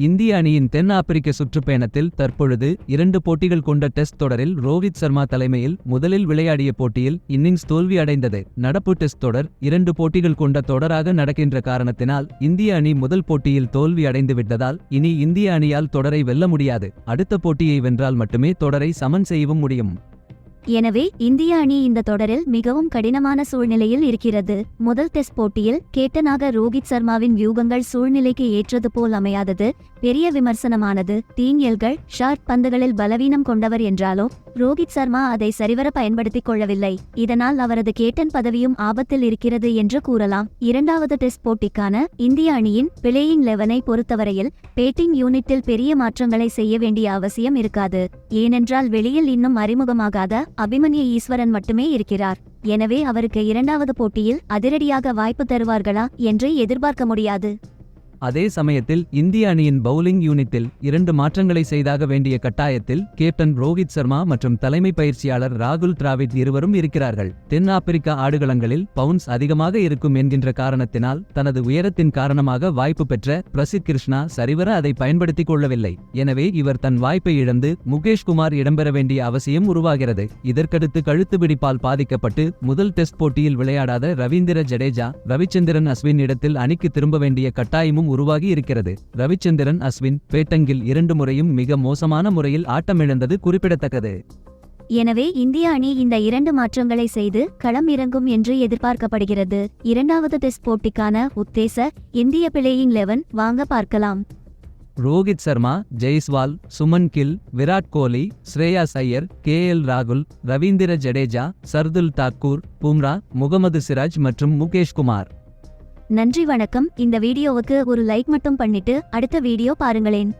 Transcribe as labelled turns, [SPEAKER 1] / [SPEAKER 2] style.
[SPEAKER 1] இந்திய அணியின் தென் ஆப்பிரிக்க சுற்றுப்பயணத்தில் தற்பொழுது 2 போட்டிகள் கொண்ட டெஸ்ட் தொடரில் ரோஹித் சர்மா தலைமையில் முதலில் விளையாடிய போட்டியில் இன்னிங்ஸ் தோல்வி அடைந்தது. நடப்பு டெஸ்ட் தொடர் 2 போட்டிகள் கொண்ட தொடராக நடக்கின்ற காரணத்தினால் இந்திய அணி முதல் போட்டியில் தோல்வி அடைந்துவிட்டதால் இனி இந்திய அணியால் தொடரை வெல்ல முடியாது. அடுத்த போட்டியை வென்றால் மட்டுமே தொடரை சமன் செய்யவும் முடியும்.
[SPEAKER 2] எனவே இந்திய அணி இந்த தொடரில் மிகவும் கடினமான சூழ்நிலையில் இருக்கிறது. முதல் டெஸ்ட் போட்டியில் கேப்டனாக ரோஹித் சர்மாவின் வியூகங்கள் சூழ்நிலைக்கு ஏற்றது போல் அமையாதது பெரிய விமர்சனமானது. தீங்கல்கள் ஷார்ட் பந்துகளில் பலவீனம் கொண்டவர் என்றாலும் ரோஹித் சர்மா அதை சரிவர பயன்படுத்திக் கொள்ளவில்லை. இதனால் அவரது கேப்டன் பதவியும் ஆபத்தில் இருக்கிறது என்று கூறலாம். இரண்டாவது டெஸ்ட் போட்டிக்கான இந்திய அணியின் பிளேயிங் 11ஐ பொறுத்தவரையில் பேட்டிங் யூனிட்டில் பெரிய மாற்றங்களை செய்ய வேண்டிய அவசியம் இருக்காது. ஏனென்றால் வெளியில் இன்னும் அறிமுகமாகாத அபிமன்யு ஈஸ்வரன் மட்டுமே இருக்கிறார். எனவே அவருக்கு இரண்டாவது போட்டியில் அதிரடியாக வாய்ப்பு தருவார்களா என்று எதிர்பார்க்க முடியாது.
[SPEAKER 1] அதே சமயத்தில் இந்திய அணியின் பவுலிங் யூனிட்டில் 2 மாற்றங்களை செய்தாக வேண்டிய கட்டாயத்தில் கேப்டன் ரோஹித் சர்மா மற்றும் தலைமை பயிற்சியாளர் ராகுல் டிராவிட் இருவரும் இருக்கிறார்கள். தென் ஆப்பிரிக்கா ஆடுகளங்களில் பவுன்ஸ் அதிகமாக இருக்கும் என்கின்ற காரணத்தினால் தனது உயரத்தின் காரணமாக வாய்ப்பு பெற்ற பிரசித் கிருஷ்ணா சரிவர அதை பயன்படுத்திக் கொள்ளவில்லை. எனவே இவர் தன் வாய்ப்பை இழந்து முகேஷ்குமார் இடம்பெற வேண்டிய அவசியம் உருவாகிறது. இதற்கடுத்து கழுத்துபிடிப்பால் பாதிக்கப்பட்டு முதல் டெஸ்ட் போட்டியில் விளையாடாத ரவீந்திர ஜடேஜா ரவிச்சந்திரன் அஸ்வின் இடத்தில் அணிக்கு திரும்ப வேண்டிய கட்டாயமும் உருவாகி இருக்கிறது. ரவிச்சந்திரன் அஸ்வின் பேட்டங்கில் 2 முறையும் மிக மோசமான முறையில் ஆட்டமிழந்தது குறிப்பிடத்தக்கது.
[SPEAKER 2] எனவே இந்திய அணி இந்த 2 மாற்றங்களை செய்து களம் இறங்கும் என்று எதிர்பார்க்கப்படுகிறது. இரண்டாவது டெஸ்ட் போட்டிக்கான உத்தேச இந்திய பிளேயிங் 11 வாங்க பார்க்கலாம்.
[SPEAKER 1] ரோஹித் சர்மா, ஜெய்ஸ்வால், சுமன் கில், விராட் கோலி, ஸ்ரேயாஸ் ஐயர், KL ராகுல், ரவீந்திர ஜடேஜா, சர்துல் தாக்கூர், பும்ரா, முகமது சிராஜ் மற்றும் முகேஷ்குமார்.
[SPEAKER 2] நன்றி வணக்கம். இந்த வீடியோவுக்கு ஒரு லைக் மட்டும் பண்ணிட்டு அடுத்த வீடியோ பாருங்களேன்.